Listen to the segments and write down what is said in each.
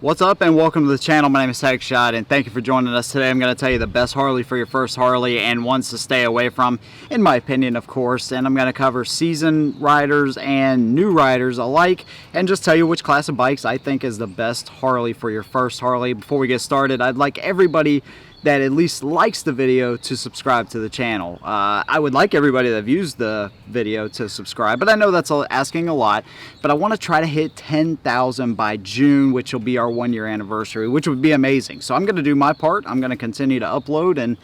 What's up and welcome to the channel. My name is Headshot and thank you for joining us today. I'm going to tell you the best Harley for your first Harley and ones to stay away from, in my opinion, of course. And I'm going to cover seasoned riders and new riders alike and just tell you which class of bikes I think is the best Harley for your first Harley. Before we get started, I'd like everybody that at least likes the video to subscribe to the channel. I would like everybody that views the video to subscribe, but I know that's asking a lot. But I want to try to hit 10,000 by June, which will be our 1-year anniversary, which would be amazing. So I'm going to do my part. I'm going to continue to upload and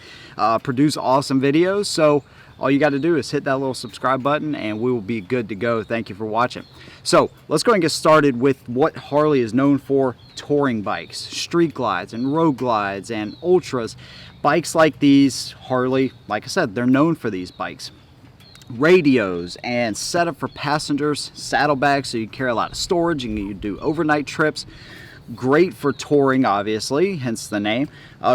produce awesome videos. So all you got to do is hit that little subscribe button and we will be good to go. Thank you for watching. So let's go and get started with what Harley is known for: touring bikes, street glides and road glides and ultras. Bikes like these, Harley, like I said, they're known for these bikes. Radios and setup for passengers, saddlebags so you carry a lot of storage and you do overnight trips. Great for touring, obviously, hence the name.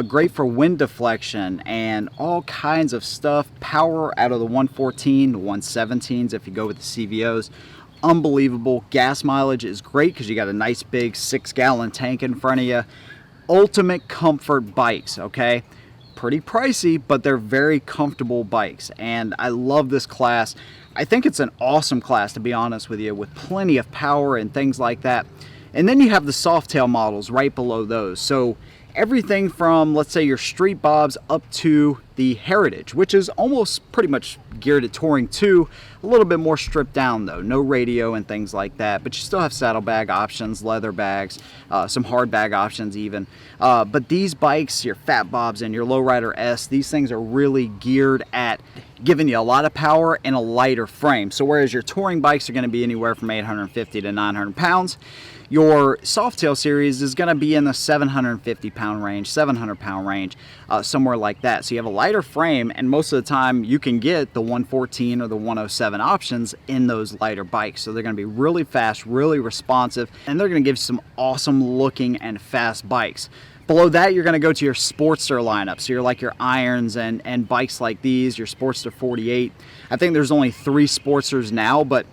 Great for wind deflection and all kinds of stuff. Power out of the 114, the 117s if you go with the CVOs. Unbelievable. Gas mileage is great because you got a nice big 6-gallon tank in front of you. Ultimate comfort bikes, okay? Pretty pricey, but they're very comfortable bikes, and I love this class. I think it's an awesome class, to be honest with you, with plenty of power and things like that. And then you have the Softail models right below those. So everything from, let's say, your street bobs up to the Heritage, which is almost pretty much geared at touring too. A little bit more stripped down though, no radio and things like that, but you still have saddlebag options, leather bags, some hard bag options even. But these bikes, your Fat Bobs and your Lowrider S, these things are really geared at giving you a lot of power and a lighter frame. So whereas your touring bikes are going to be anywhere from 850 to 900 pounds, your Softail series is going to be in the 750 pound range, 700 pound range, somewhere like that. So you have a lighter frame, and most of the time you can get the 114 or the 107 options in those lighter bikes. So they're going to be really fast, really responsive, and they're going to give you some awesome looking and fast bikes. Below that, you're going to go to your Sportster lineup. So you're like your irons and bikes like these, your Sportster 48. I think there's only 3 Sportsters now, but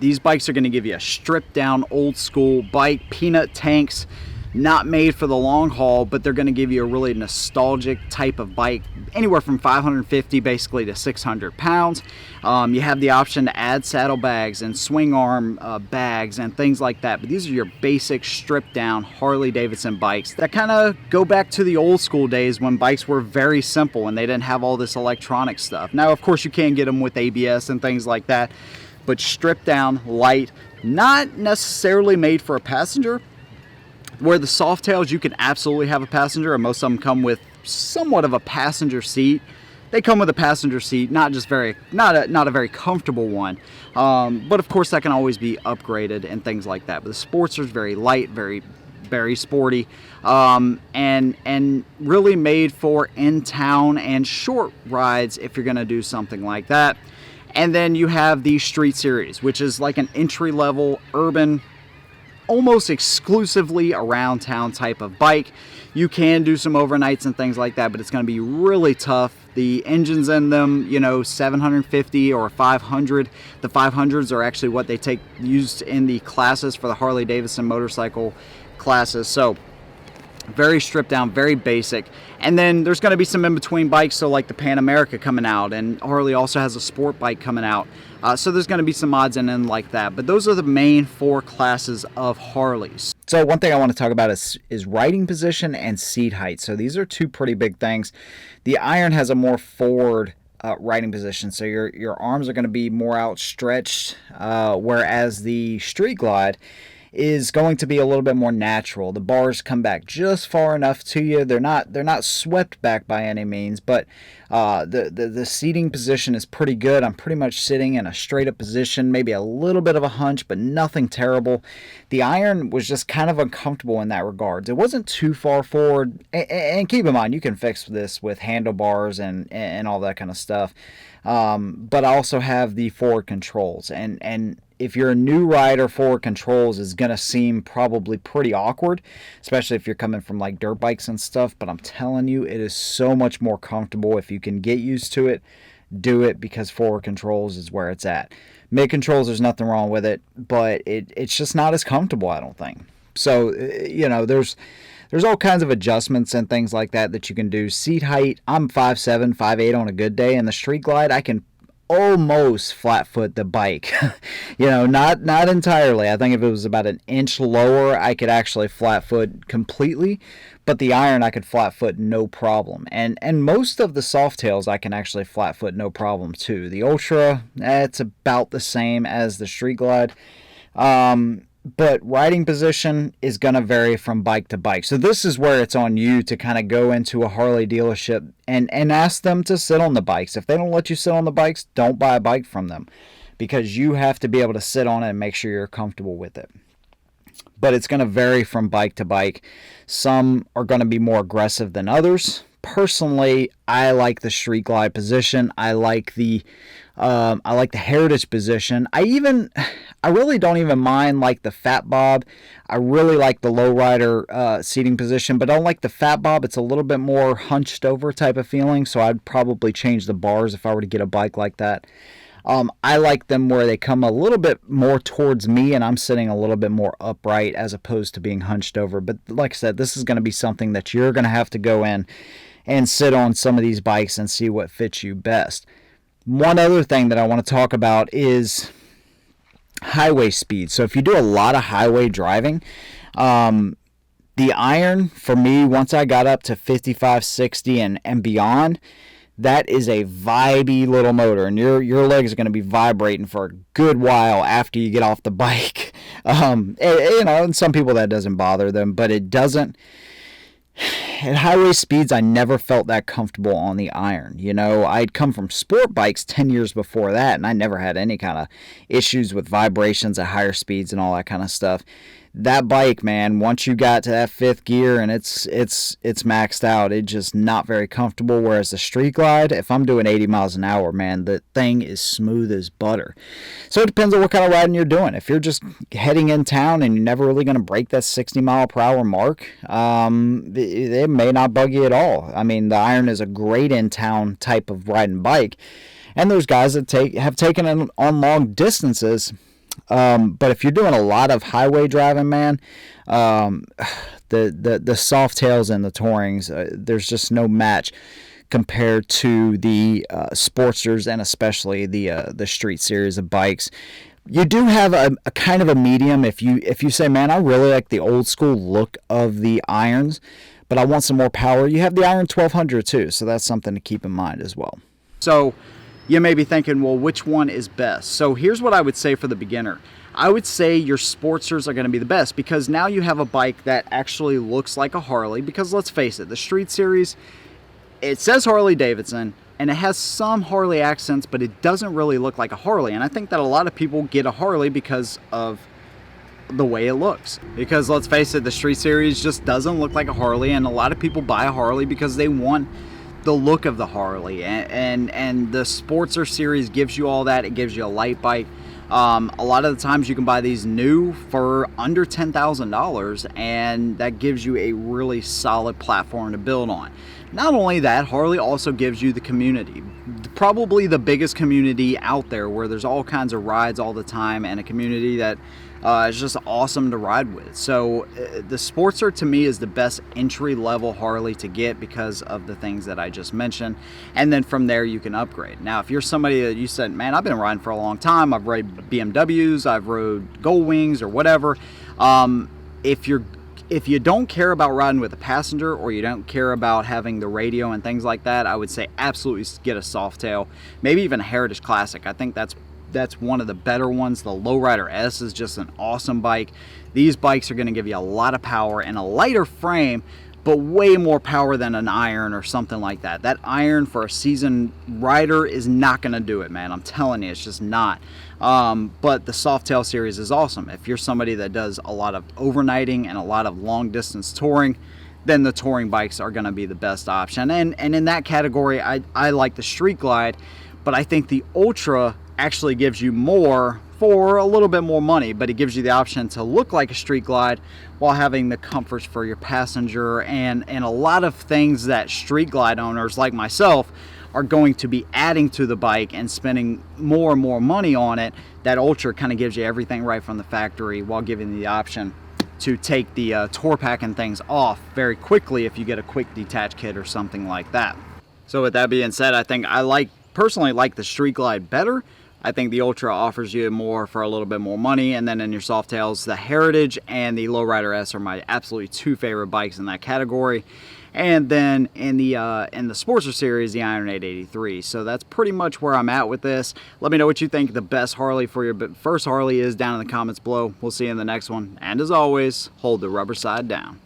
these bikes are going to give you a stripped down old school bike, peanut tanks, not made for the long haul, but they're going to give you a really nostalgic type of bike, anywhere from 550 basically to 600 pounds. You have the option to add saddlebags and swing arm bags and things like that, but these are your basic stripped down Harley Davidson bikes that kind of go back to the old school days when bikes were very simple and they didn't have all this electronic stuff. Now of course you can get them with ABS and things like that, but stripped down, light, not necessarily made for a passenger. Where the Softails, you can absolutely have a passenger, and most of them come with somewhat of a passenger seat. They come with a passenger seat, not a very comfortable one, but of course that can always be upgraded and things like that. But the Sportster is very light, very sporty, and really made for in town and short rides if you're going to do something like that. And then you have the Street Series, which is like an entry-level urban, almost exclusively around town type of bike. You can do some overnights and things like that, but it's going to be really tough. The engines in them, 750 or 500. The 500s are actually what they used in the classes for the Harley Davidson motorcycle classes. So very stripped down, very basic. And then there's going to be some in-between bikes, so like the Pan America coming out, and Harley also has a sport bike coming out. So there's going to be some odds and ends like that. But those are the main 4 classes of Harleys. So one thing I want to talk about is riding position and seat height. So these are 2 pretty big things. The Iron has a more forward riding position, so your arms are going to be more outstretched, whereas the Street Glide is going to be a little bit more natural. The bars come back just far enough to you. They're not swept back by any means, but the seating position is pretty good. I'm pretty much sitting in a straight up position, maybe a little bit of a hunch, but nothing terrible. The Iron was just kind of uncomfortable in that regard. It wasn't too far forward, and keep in mind you can fix this with handlebars and all that kind of stuff. But I also have the forward controls, and if you're a new rider, forward controls is going to seem probably pretty awkward, especially if you're coming from like dirt bikes and stuff, but I'm telling you, it is so much more comfortable. If you can get used to it, do it, because forward controls is where it's at. Mid controls, there's nothing wrong with it, but it's just not as comfortable, I don't think. So, there's all kinds of adjustments and things like that you can do. Seat height, I'm 5'7", 5'8" on a good day. And the Street Glide, I can almost flat foot the bike. Not entirely. I think if it was about an inch lower, I could actually flat foot completely. But the iron, I could flat foot no problem. And most of the Softails, I can actually flat foot no problem too. The Ultra, it's about the same as the Street Glide. But riding position is going to vary from bike to bike. So this is where it's on you to kind of go into a Harley dealership and ask them to sit on the bikes. If they don't let you sit on the bikes, don't buy a bike from them, because you have to be able to sit on it and make sure you're comfortable with it. But it's going to vary from bike to bike. Some are going to be more aggressive than others. Personally, I like the Street Glide position. I like the Heritage position. I really don't even mind like the Fat Bob. I really like the lowrider seating position, but I don't like the Fat Bob. It's a little bit more hunched over type of feeling, so I'd probably change the bars if I were to get a bike like that. I like them where they come a little bit more towards me and I'm sitting a little bit more upright as opposed to being hunched over. But like I said, this is going to be something that you're going to have to go in and sit on some of these bikes and see what fits you best. One other thing that I want to talk about is highway speed. So if you do a lot of highway driving, the iron for me, once I got up to 55, 60 and beyond, that is a vibey little motor, and your legs are going to be vibrating for a good while after you get off the bike. And some people that doesn't bother them, but it doesn't. At highway speeds, I never felt that comfortable on the iron. I'd come from sport bikes 10 years before that, and I never had any kind of issues with vibrations at higher speeds and all that kind of stuff. That bike, man, once you got to that fifth gear and it's maxed out, it's just not very comfortable. Whereas the Street Glide, if I'm doing 80 miles an hour, man, the thing is smooth as butter. So it depends on what kind of riding you're doing. If you're just heading in town and you're never really going to break that 60 mile per hour mark, it may not bug you at all. I mean, the iron is a great in town type of riding bike, and there's guys that have taken it on long distances. But if you're doing a lot of highway driving, man, the Softails and the Tourings, there's just no match compared to the Sportsters and especially the Street series of bikes. You do have a kind of a medium if you say, man, I really like the old school look of the irons, but I want some more power. You have the Iron 1200 too, so that's something to keep in mind as well. So you may be thinking, well, which one is best? So here's what I would say for the beginner. I would say your Sportsters are going to be the best because now you have a bike that actually looks like a Harley. Because let's face it, the Street Series, it says Harley Davidson and it has some Harley accents, but it doesn't really look like a Harley. And I think that a lot of people get a Harley because of the way it looks. Because let's face it, the Street Series just doesn't look like a Harley, and a lot of people buy a Harley because they want the look of the Harley, and the Sportster series gives you all that. It gives you a light bike. A lot of the times you can buy these new for under $10,000, and that gives you a really solid platform to build on. Not only that, Harley also gives you the community, probably the biggest community out there, where there's all kinds of rides all the time, and a community that is just awesome to ride with. So the Sportster to me is the best entry level Harley to get because of the things that I just mentioned, and then from there you can upgrade. Now if you're somebody that you said, man, I've been riding for a long time, I've rode BMWs, I've rode Gold Wings or whatever, if you don't care about riding with a passenger, or you don't care about having the radio and things like that, I would say absolutely get a Softail, maybe even a Heritage Classic. I think that's one of the better ones. The Lowrider S is just an awesome bike. These bikes are going to give you a lot of power and a lighter frame, but way more power than an iron or something like that. That iron for a seasoned rider is not going to do it, man. I'm telling you, it's just not. But the Softail series is awesome. If you're somebody that does a lot of overnighting and a lot of long distance touring, then the touring bikes are going to be the best option. And in that category, I like the Street Glide, but I think the Ultra actually gives you more for a little bit more money, but it gives you the option to look like a Street Glide while having the comforts for your passenger and a lot of things that Street Glide owners like myself are going to be adding to the bike and spending more and more money on it. That Ultra kind of gives you everything right from the factory while giving you the option to take the tour pack and things off very quickly if you get a quick detach kit or something like that. So with that being said, I think I personally like the Street Glide better. I think the Ultra offers you more for a little bit more money, and then in your Softails, the Heritage and the Lowrider S are my absolutely two favorite bikes in that category. And then in the Sportster series, the Iron 883. So that's pretty much where I'm at with this. Let me know what you think the best Harley for your first Harley is down in the comments below. We'll see you in the next one. And as always, hold the rubber side down.